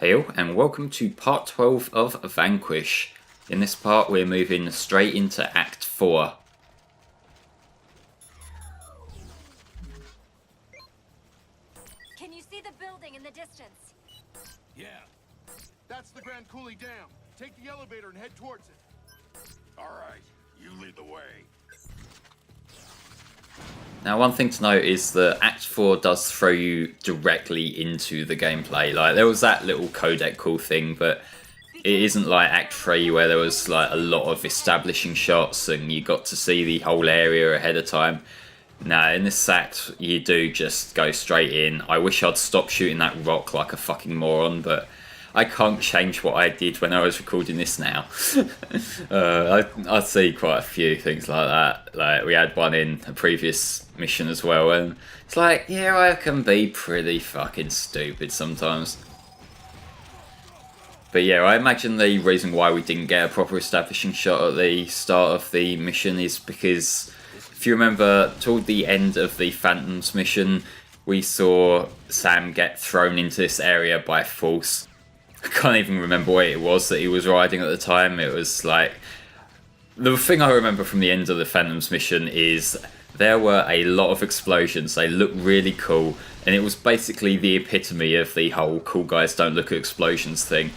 Heyo, and welcome to part 12 of Vanquish. In this part we're moving straight into Act 4. Can you see the building in the distance? Yeah. That's the Grand Coulee Dam. Take the elevator and head towards it. All right, you lead the way. Now one thing to note is that Act 4 does throw you directly into the gameplay. Like, there was that little codec call thing, but it isn't like Act 3 where there was like a lot of establishing shots and you got to see the whole area ahead of time. Nah, in this act you do just go straight in. I wish I'd stopped shooting that rock like a fucking moron, but I can't change what I did when I was recording this now. I see quite a few things like that. Like, we had one in a previous mission as well, and it's like, yeah, I can be pretty fucking stupid sometimes. But yeah, I imagine the reason why we didn't get a proper establishing shot at the start of the mission is because, if you remember, toward the end of the Phantoms mission, we saw Sam get thrown into this area by force. I can't even remember what it was that he was riding at the time. It was like... The thing I remember from the end of the Phantoms mission is there were a lot of explosions. They looked really cool, and it was basically the epitome of the whole cool guys don't look at explosions thing,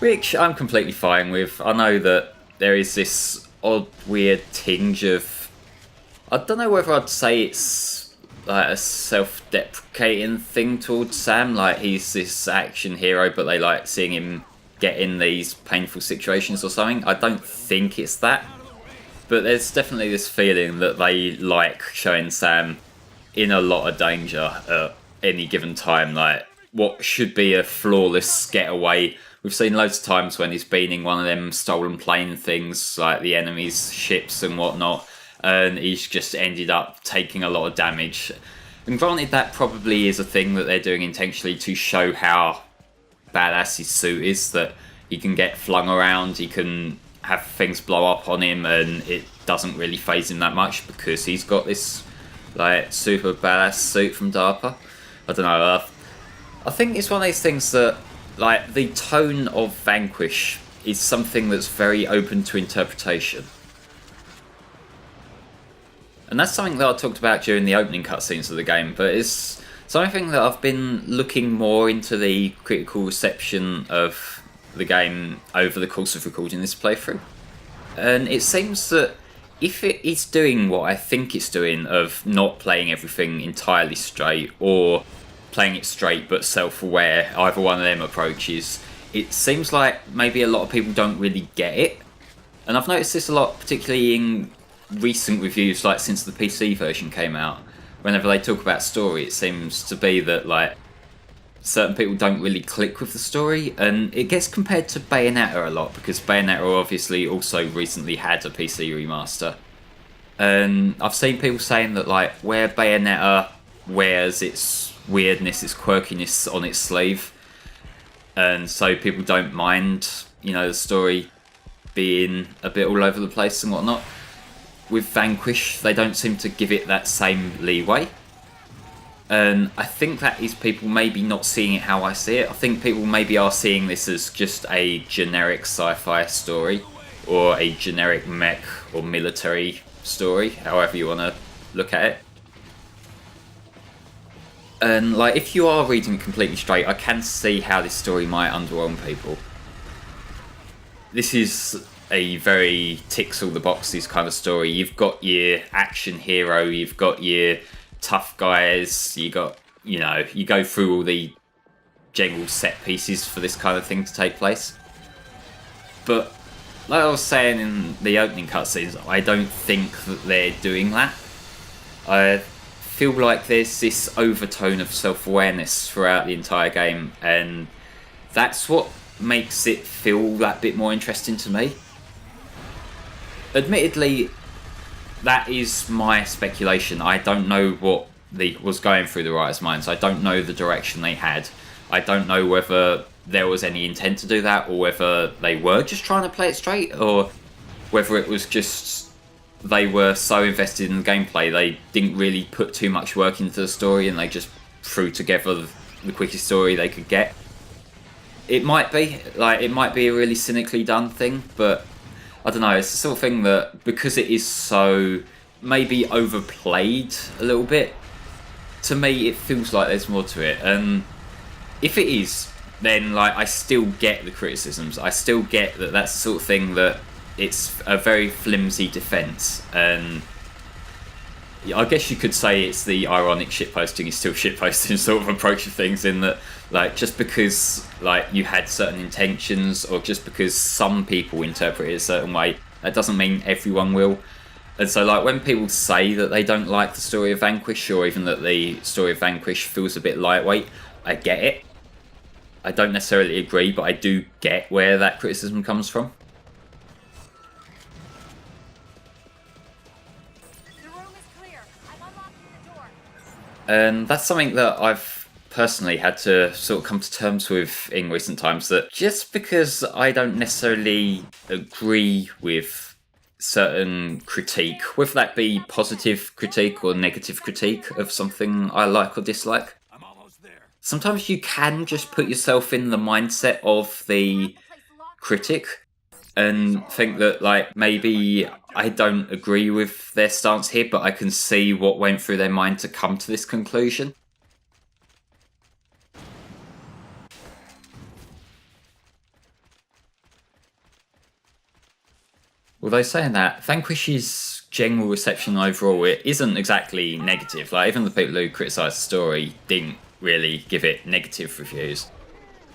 which I'm completely fine with. I know that there is this odd, weird tinge of... I don't know whether I'd say it's like a self-deprecating thing towards Sam, like he's this action hero but they like seeing him get in these painful situations or something. I don't think it's that, but there's definitely this feeling that they like showing Sam in a lot of danger at any given time. Like, what should be a flawless getaway, we've seen loads of times when he's been in one of them stolen plane things, like the enemy's ships and whatnot, and he's just ended up taking a lot of damage. And granted, that probably is a thing that they're doing intentionally to show how badass his suit is, that he can get flung around, he can have things blow up on him, and it doesn't really faze him that much because he's got this like super badass suit from DARPA. I don't know, I think it's one of these things that, like, the tone of Vanquish is something that's very open to interpretation. And that's something that I talked about during the opening cutscenes of the game, but it's something that I've been looking more into the critical reception of the game over the course of recording this playthrough. And it seems that if it is doing what I think it's doing, of not playing everything entirely straight, or playing it straight but self-aware, either one of them approaches, it seems like maybe a lot of people don't really get it. And I've noticed this a lot, particularly in recent reviews, like since the PC version came out. Whenever they talk about story, it seems to be that like certain people don't really click with the story, and it gets compared to Bayonetta a lot because Bayonetta obviously also recently had a PC remaster. And I've seen people saying that like where Bayonetta wears its weirdness, its quirkiness on its sleeve, and so people don't mind, you know, the story being a bit all over the place and whatnot. With Vanquish, they don't seem to give it that same leeway. And I think that is people maybe not seeing it how I see it. I think people maybe are seeing this as just a generic sci-fi story, or a generic mech or military story, however you want to look at it. And like, if you are reading it completely straight, I can see how this story might underwhelm people. This is a very ticks all the boxes kind of story. You've got your action hero, you've got your tough guys, you got, you know, you go through all the general set pieces for this kind of thing to take place. But like I was saying in the opening cutscenes, I don't think that they're doing that. I feel like there's this overtone of self-awareness throughout the entire game, and that's what makes it feel that bit more interesting to me. Admittedly, that is my speculation. I don't know what was going through the writers' minds. I don't know the direction they had. I don't know whether there was any intent to do that, or whether they were just trying to play it straight, or whether it was just they were so invested in the gameplay they didn't really put too much work into the story and they just threw together the quickest story they could get. It might be a really cynically done thing, but I don't know. It's the sort of thing that because it is so maybe overplayed a little bit, to me it feels like there's more to it. And if it is, then like I still get the criticisms. I still get that that's the sort of thing that it's a very flimsy defense, and I guess you could say it's the ironic shitposting is still shitposting sort of approach of things, in that like just because like you had certain intentions, or just because some people interpret it a certain way, that doesn't mean everyone will. And so like when people say that they don't like the story of Vanquish, or even that the story of Vanquish feels a bit lightweight, I get it. I don't necessarily agree, but I do get where that criticism comes from. And that's something that I've personally had to sort of come to terms with in recent times, that just because I don't necessarily agree with certain critique, whether that be positive critique or negative critique of something I like or dislike, sometimes you can just put yourself in the mindset of the critic and think that like maybe I don't agree with their stance here, but I can see what went through their mind to come to this conclusion. Although saying that, Vanquish's general reception overall, it isn't exactly negative. Like even the people who criticised the story didn't really give it negative reviews.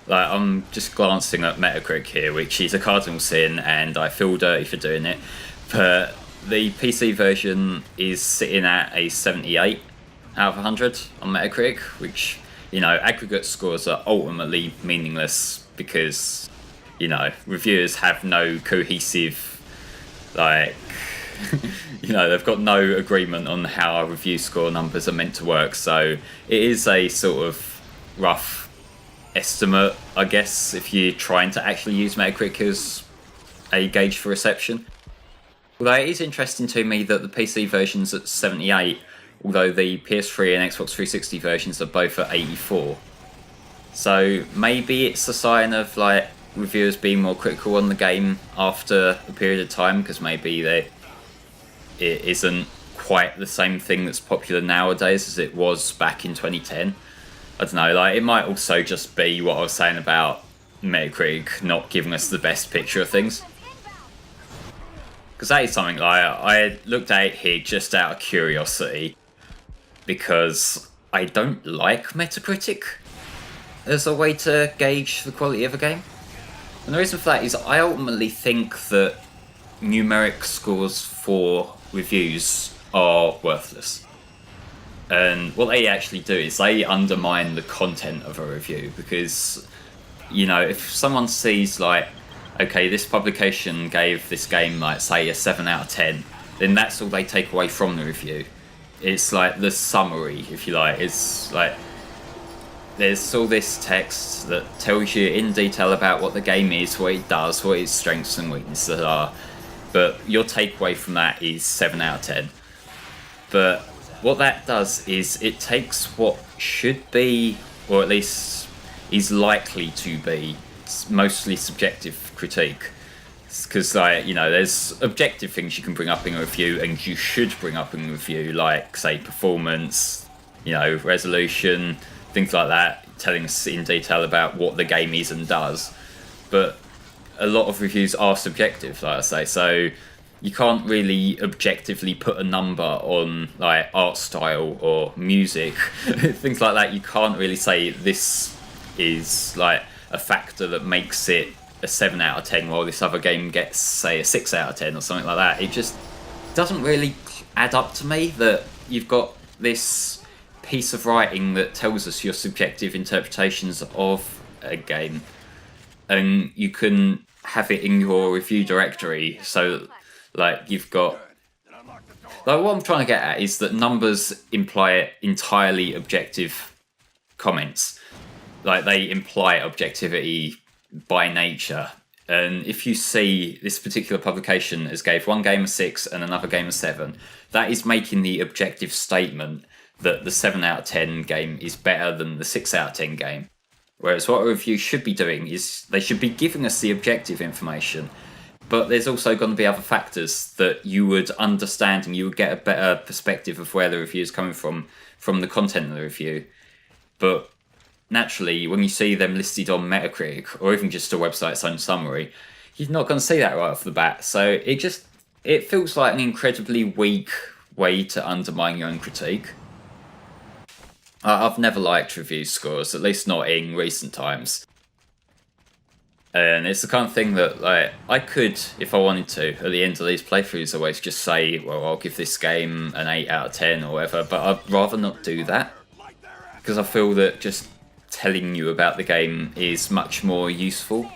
Like, I'm just glancing at Metacritic here, which is a cardinal sin, and I feel dirty for doing it. But the PC version is sitting at a 78 out of 100 on Metacritic, which, you know, aggregate scores are ultimately meaningless because, you know, reviewers have no cohesive, like, you know, they've got no agreement on how our review score numbers are meant to work. So it is a sort of rough estimate, I guess, if you're trying to actually use Metacritic as a gauge for reception. Although it is interesting to me that the PC version's at 78, although the PS3 and Xbox 360 versions are both at 84. So maybe it's a sign of like reviewers being more critical on the game after a period of time, because maybe it isn't quite the same thing that's popular nowadays as it was back in 2010. I don't know, like it might also just be what I was saying about Metacritic not giving us the best picture of things. Because that is something like I looked at it here just out of curiosity, because I don't like Metacritic as a way to gauge the quality of a game. And the reason for that is I ultimately think that numeric scores for reviews are worthless. And what they actually do is they undermine the content of a review, because, you know, if someone sees like, okay, this publication gave this game like say a 7 out of 10, then that's all they take away from the review. It's like the summary, if you like. It's like there's all this text that tells you in detail about what the game is, what it does, what its strengths and weaknesses are, but your takeaway from that is 7 out of 10. But what that does is it takes what should be, or at least is likely to be, mostly subjective critique. Because, like, you know, there's objective things you can bring up in a review, and you should bring up in a review, like, say, performance, you know, resolution, things like that, telling us in detail about what the game is and does. But a lot of reviews are subjective, like I say, so you can't really objectively put a number on like art style or music, things like that. You can't really say this is like a factor that makes it a 7 out of 10 while this other game gets say a 6 out of 10 or something like that. It just doesn't really add up to me that you've got this piece of writing that tells us your subjective interpretations of a game, and you can have it in your review directory. So like you've got, like what I'm trying to get at is that numbers imply entirely objective comments. Like they imply objectivity by nature. And if you see this particular publication as gave one game a 6 and another game a 7, that is making the objective statement that the 7 out of 10 game is better than the 6 out of 10 game. Whereas what a review should be doing is they should be giving us the objective information, but there's also going to be other factors that you would understand and you would get a better perspective of where the review is coming from the content of the review. But naturally, when you see them listed on Metacritic or even just a website's own summary, you're not going to see that right off the bat. So it feels like an incredibly weak way to undermine your own critique. I've never liked review scores, at least not in recent times. And it's the kind of thing that, like, I could, if I wanted to, at the end of these playthroughs, always just say, well, I'll give this game an 8 out of 10 or whatever, but I'd rather not do that. Because I feel that just telling you about the game is much more useful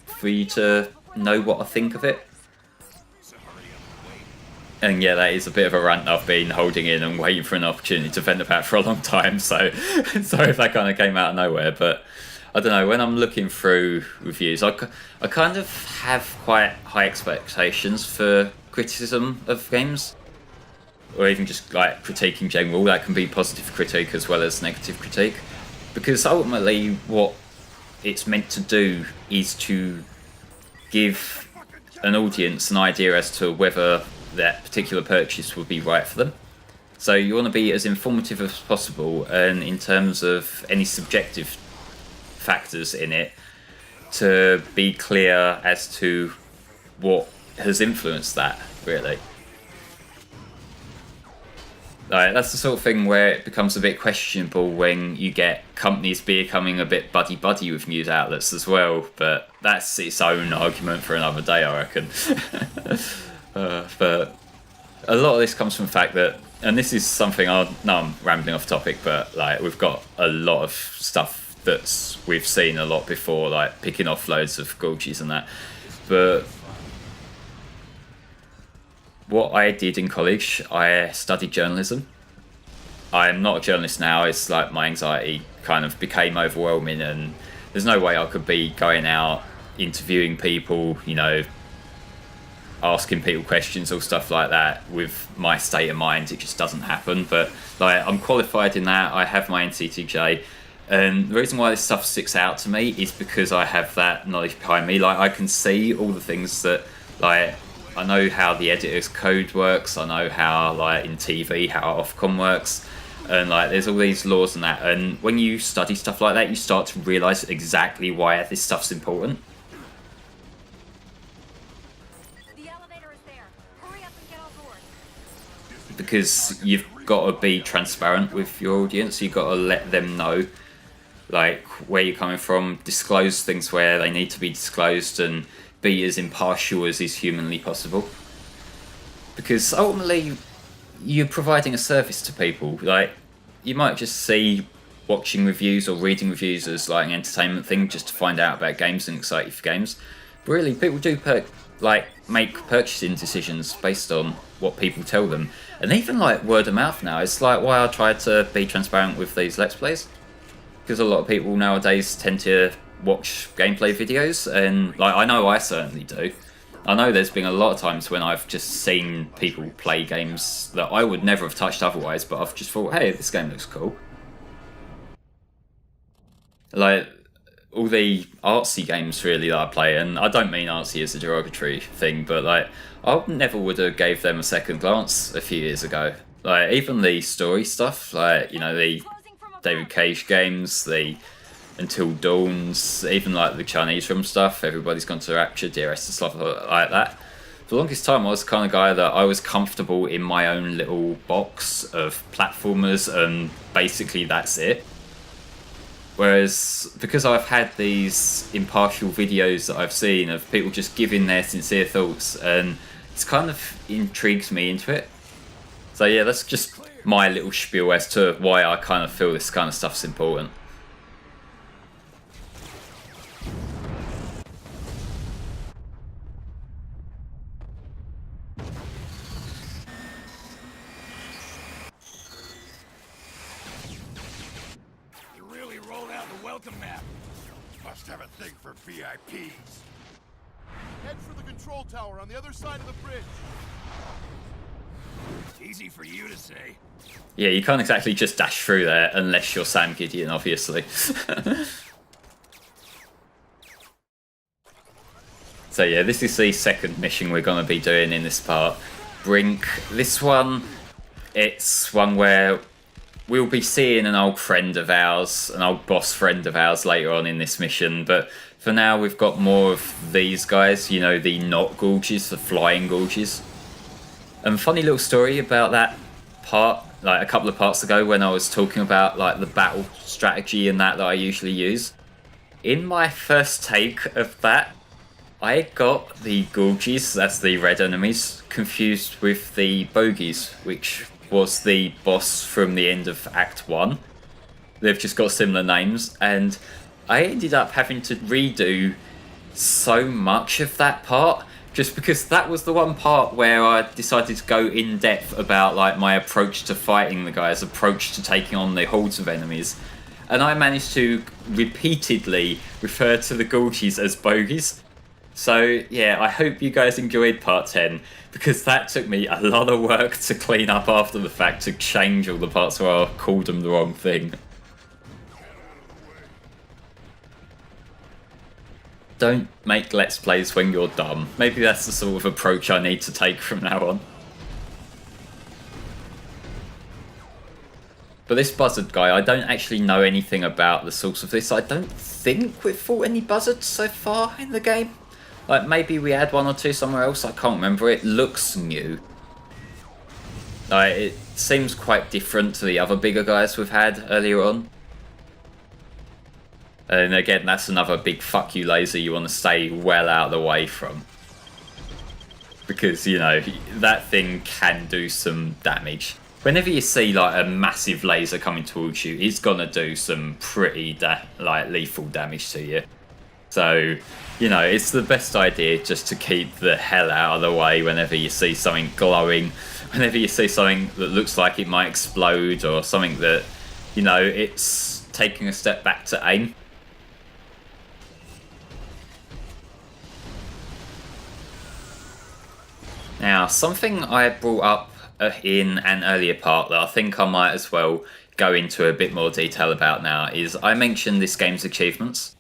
for you to know what I think of it. And yeah, that is a bit of a rant I've been holding in and waiting for an opportunity to vent about for a long time, so sorry if that kind of came out of nowhere, but I don't know, when I'm looking through reviews, I kind of have quite high expectations for criticism of games, or even just like critique in general. That can be positive critique as well as negative critique, because ultimately what it's meant to do is to give an audience an idea as to whether that particular purchase would be right for them. So you want to be as informative as possible, and in terms of any subjective factors in it, to be clear as to what has influenced that, really. Like, that's the sort of thing where it becomes a bit questionable when you get companies becoming a bit buddy-buddy with news outlets as well, but that's its own argument for another day, I reckon. But a lot of this comes from the fact that, and this is something, I'm rambling off topic, but like, we've got a lot of stuff we've seen a lot before, like picking off loads of gorges and that. But what I did in college, I studied journalism. I'm not a journalist now. It's like my anxiety kind of became overwhelming, and there's no way I could be going out interviewing people, you know, asking people questions or stuff like that with my state of mind. It just doesn't happen. But like, I'm qualified in that. I have my NCTJ, and the reason why this stuff sticks out to me is because I have that knowledge behind me. Like, I can see all the things that, like, I know how the editor's code works. I know how, like, in TV, how Ofcom works, and like, there's all these laws and that. And when you study stuff like that, you start to realise exactly why this stuff's important. Because you've got to be transparent with your audience. You've got to let them know, like, where you're coming from, disclose things where they need to be disclosed, and be as impartial as is humanly possible. Because ultimately, you're providing a service to people. Like, you might just see watching reviews or reading reviews as like an entertainment thing, just to find out about games and excite you for games. But really, people do make purchasing decisions based on what people tell them, and even like word of mouth now. It's like why I try to be transparent with these Let's Plays, because a lot of people nowadays tend to watch gameplay videos, and like, I know I certainly do. I know there's been a lot of times when I've just seen people play games that I would never have touched otherwise, but I've just thought, hey, this game looks cool. Like, all the artsy games really that I play, and I don't mean artsy as a derogatory thing, but like, I never would have gave them a second glance a few years ago. Like, even the story stuff, like, you know, the David Cage games, the Until Dawns, even like the Chinese Room stuff, Everybody's Gone to Rapture, DRS and stuff like that. For the longest time, I was the kind of guy that I was comfortable in my own little box of platformers, and basically that's it. Whereas, because I've had these impartial videos that I've seen of people just giving their sincere thoughts, and it's kind of intrigues me into it. So yeah, that's just my little spiel as to why I kind of feel this kind of stuff's important. Must have a thing for VIPs. Head for the control tower on the other side of the bridge. Easy for you to say. Yeah, you can't exactly just dash through there unless you're Sam Gideon, obviously. So yeah, this is the second mission we're going to be doing in this part. Brink. This one, it's one where we'll be seeing an old friend of ours, an old boss friend of ours later on in this mission, but for now we've got more of these guys, you know, the knot gorges, the flying gorges. And funny little story about that part, like a couple of parts ago when I was talking about like the battle strategy and that I usually use. In my first take of that, I got the gorges, that's the red enemies, confused with the bogies, which was the boss from the end of Act 1. They've just got similar names, and I ended up having to redo so much of that part just because that was the one part where I decided to go in depth about like my approach to fighting the guys, approach to taking on the hordes of enemies, and I managed to repeatedly refer to the gorges as bogies. So yeah, I hope you guys enjoyed part 10, because that took me a lot of work to clean up after the fact, to change all the parts where I called them the wrong thing. Don't make Let's Plays when you're dumb. Maybe that's the sort of approach I need to take from now on. But this buzzard guy, I don't actually know anything about the source of this. I don't think we've fought any buzzards so far in the game. Like, maybe we had one or two somewhere else, I can't remember. It looks new. Like, it seems quite different to the other bigger guys we've had earlier on. And again, that's another big fuck you laser you want to stay well out of the way from. Because, you know, that thing can do some damage. Whenever you see like a massive laser coming towards you, it's gonna do some pretty lethal damage to you. So, you know, it's the best idea just to keep the hell out of the way whenever you see something glowing, whenever you see something that looks like it might explode, or something that, you know, it's taking a step back to aim. Now, something I brought up in an earlier part that I think I might as well go into a bit more detail about now is I mentioned this game's achievements,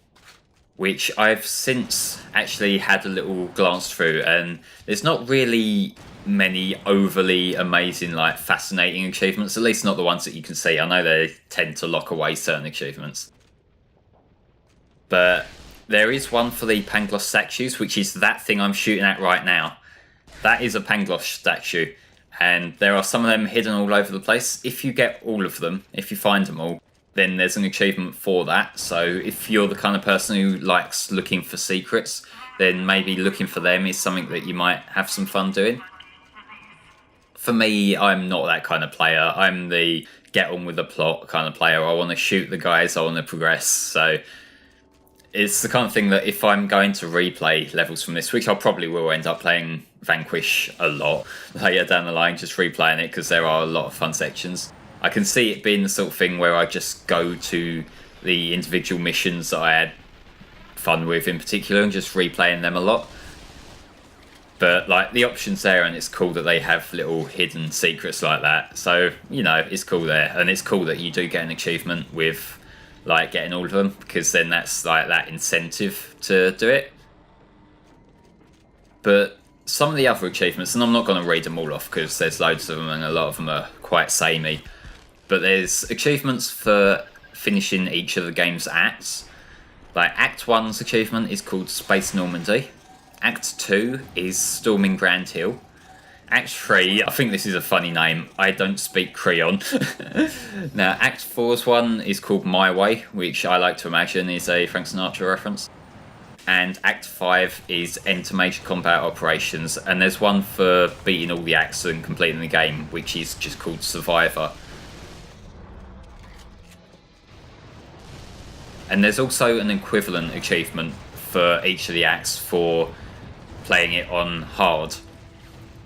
which I've since actually had a little glance through, and there's not really many overly amazing, like fascinating achievements, at least not the ones that you can see. I know they tend to lock away certain achievements. But there is one for the Pangloss statues, which is that thing I'm shooting at right now. That is a Pangloss statue. And there are some of them hidden all over the place. If you get all of them, if you find them all, then there's an achievement for that. So if you're the kind of person who likes looking for secrets, then maybe looking for them is something that you might have some fun doing. For me, I'm not that kind of player. I'm the get on with the plot kind of player. I want to shoot the guys, I want to progress. So it's the kind of thing that if I'm going to replay levels from this, which I probably will end up playing Vanquish a lot later down the line, just replaying it because there are a lot of fun sections. I can see it being the sort of thing where I just go to the individual missions that I had fun with in particular and just replaying them a lot. But like, the option's there, and it's cool that they have little hidden secrets like that. So, you know, it's cool there, and it's cool that you do get an achievement with like getting all of them, because then that's like that incentive to do it. But some of the other achievements, and I'm not going to read them all off because there's loads of them and a lot of them are quite samey, but there's achievements for finishing each of the game's acts. Like Act 1's achievement is called Space Normandy. Act 2 is Storming Grand Hill. Act 3, I think this is a funny name, I don't speak Creon. Now, Act 4's one is called My Way, which I like to imagine is a Frank Sinatra reference. And Act 5 is Enter Major Combat Operations, and there's one for beating all the acts and completing the game, which is just called Survivor. And there's also an equivalent achievement for each of the acts for playing it on hard.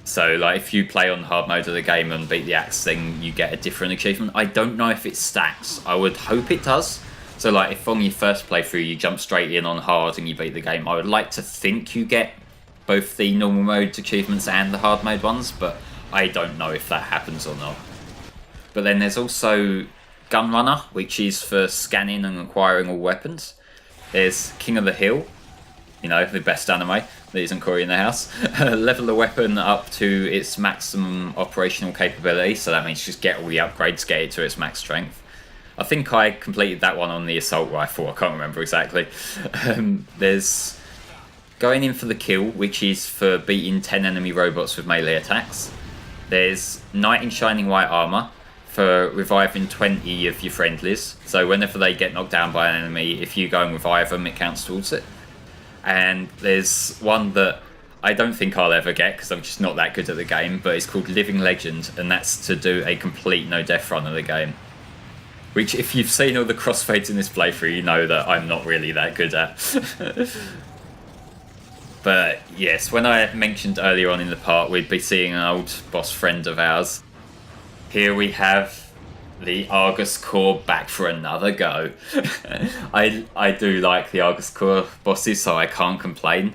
So, like, if you play on hard mode of the game and beat the acts, then you get a different achievement. I don't know if it stacks. I would hope it does. So, like, if on your first playthrough you jump straight in on hard and you beat the game, I would like to think you get both the normal mode achievements and the hard mode ones, but I don't know if that happens or not. But then there's also Gunrunner, which is for scanning and acquiring all weapons. There's King of the Hill, You know, the best anime that isn't Cory in the house. Level the weapon up to its maximum operational capability, so that means just get all the upgrades, get it to its max strength. I think I completed that one on the assault rifle, I can't remember exactly. There's going in for the kill, which is for beating 10 enemy robots with melee attacks. There's Knight in Shining White Armour, for reviving 20 of your friendlies. So whenever they get knocked down by an enemy, if you go and revive them, it counts towards it. And there's one that I don't think I'll ever get because I'm just not that good at the game, but it's called Living Legend, and that's to do a complete no-death run of the game. Which, if you've seen all the crossfades in this playthrough, you know that I'm not really that good at. But yes, when I mentioned earlier on in the part we'd be seeing an old boss friend of ours, here we have the Argus Core back for another go. I do like the Argus Core bosses, so I can't complain.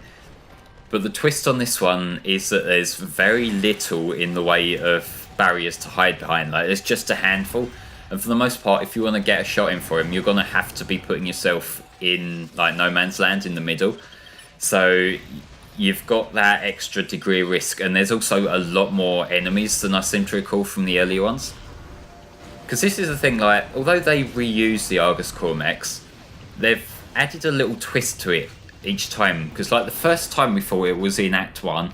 But the twist on this one is that there's very little in the way of barriers to hide behind. Like, there's just a handful. And for the most part, if you want to get a shot in for him, you're going to have to be putting yourself in like no man's land in the middle. So you've got that extra degree of risk, and there's also a lot more enemies than I seem to recall from the earlier ones. Because this is the thing, like, although they reuse the Argus Core mechs, they've added a little twist to it each time. Because like the first time we thought it was in Act 1,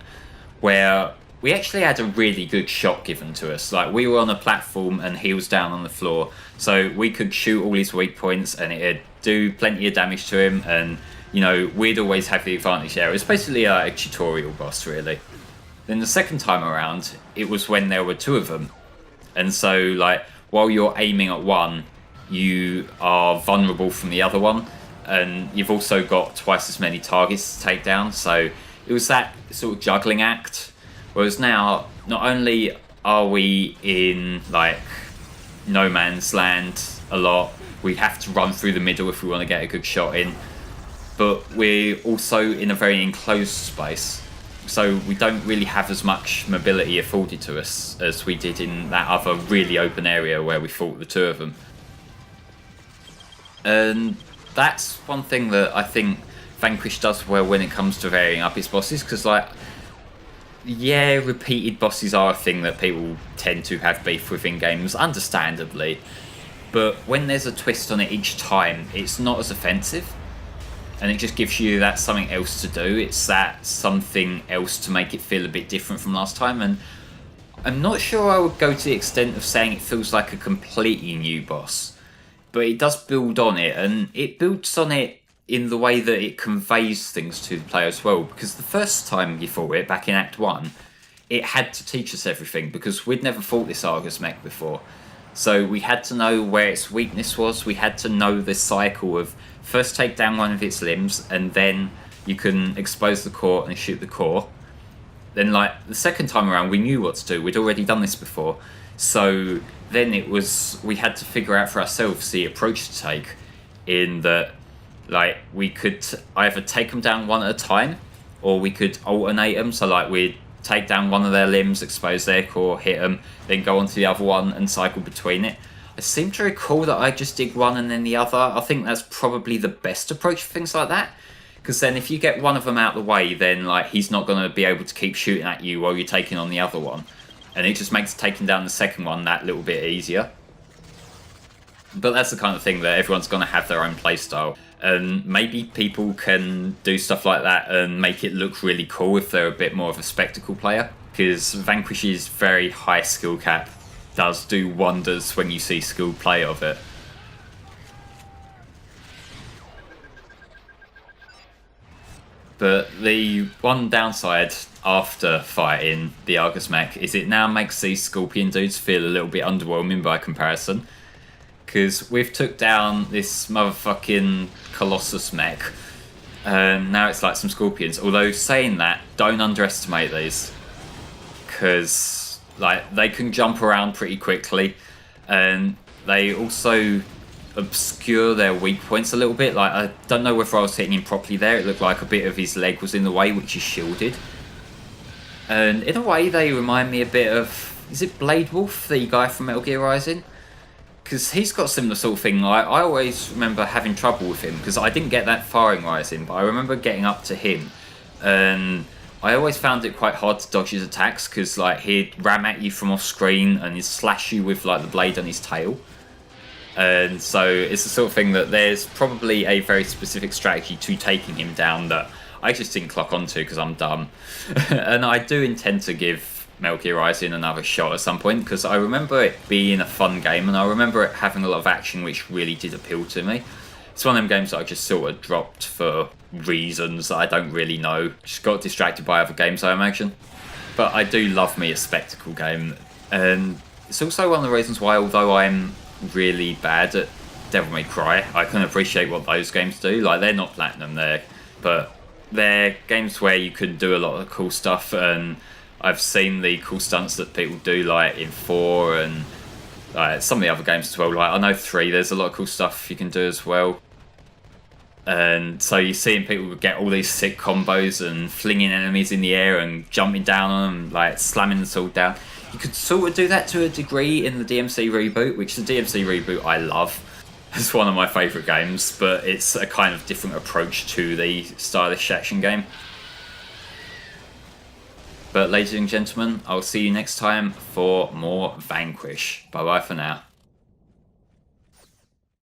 where we actually had a really good shot given to us. Like, we were on a platform and he was down on the floor, so we could shoot all his weak points and it'd do plenty of damage to him, and you know, we'd always have the advantage there. It was basically a tutorial boss, really. Then the second time around, it was when there were two of them. And so, like, while you're aiming at one, you are vulnerable from the other one. And you've also got twice as many targets to take down. So it was that sort of juggling act. Whereas now, not only are we in, like, no man's land a lot, we have to run through the middle if we want to get a good shot in. But we're also in a very enclosed space, so we don't really have as much mobility afforded to us as we did in that other really open area where we fought the two of them. And that's one thing that I think Vanquish does well when it comes to varying up its bosses, because, like, yeah, repeated bosses are a thing that people tend to have beef with in games, understandably, but when there's a twist on it each time, it's not as offensive. And it just gives you that something else to do. It's that something else to make it feel a bit different from last time. And I'm not sure I would go to the extent of saying it feels like a completely new boss. But it does build on it. And it builds on it in the way that it conveys things to the player as well. Because the first time you fought it, back in Act 1, it had to teach us everything. Because we'd never fought this Argus mech before. So we had to know where its weakness was. We had to know the cycle of first take down one of its limbs, and then you can expose the core and shoot the core. Then, like, the second time around, we knew what to do. We'd already done this before. So then it was, we had to figure out for ourselves the approach to take, in that, like, we could either take them down one at a time, or we could alternate them. So, like, we'd take down one of their limbs, expose their core, hit them, then go on to the other one and cycle between it. I seem to recall that I just did one and then the other. I think that's probably the best approach for things like that. Because then if you get one of them out of the way, then, like, he's not going to be able to keep shooting at you while you're taking on the other one. And it just makes taking down the second one that little bit easier. But that's the kind of thing that everyone's going to have their own playstyle. And maybe people can do stuff like that and make it look really cool if they're a bit more of a spectacle player. Because Vanquish's very high skill cap does do wonders when you see skilled play of it. But the one downside after fighting the Argus mech is it now makes these Scorpion dudes feel a little bit underwhelming by comparison. Because we've took down this motherfucking Colossus mech, and now it's like some Scorpions. Although, saying that, don't underestimate these. Because, like, they can jump around pretty quickly, and they also obscure their weak points a little bit. Like, I don't know whether I was hitting him properly there. It looked like a bit of his leg was in the way, which is shielded. And in a way, they remind me a bit of... Is it Blade Wolf, the guy from Metal Gear Rising? because he's got a similar sort of thing. I always remember having trouble with him because I didn't get that far in Rising, but I remember getting up to him, and I always found it quite hard to dodge his attacks because like he'd ram at you from off screen and he'd slash you with like the blade on his tail. And so it's the sort of thing that there's probably a very specific strategy to taking him down that I just didn't clock onto because I'm dumb. And I do intend to give Metal Gear Rising another shot at some point because I remember it being a fun game and I remember it having a lot of action which really did appeal to me. It's one of them games that I just sort of dropped for reasons that I don't really know. Just got distracted by other games, I imagine. But I do love me a spectacle game, and it's also one of the reasons why, although I'm really bad at Devil May Cry, I can appreciate what those games do. Like, they're not platinum there, but they're games where you can do a lot of cool stuff, and I've seen the cool stunts that people do, like in 4 and some of the other games as well. Like, I know 3, there's a lot of cool stuff you can do as well. And so you're seeing people get all these sick combos and flinging enemies in the air and jumping down on them, like slamming the sword down. You could sort of do that to a degree in the DMC reboot, which the DMC reboot I love. It's one of my favourite games, but it's a kind of different approach to the stylish action game. But ladies and gentlemen, I'll see you next time for more Vanquish. Bye bye for now.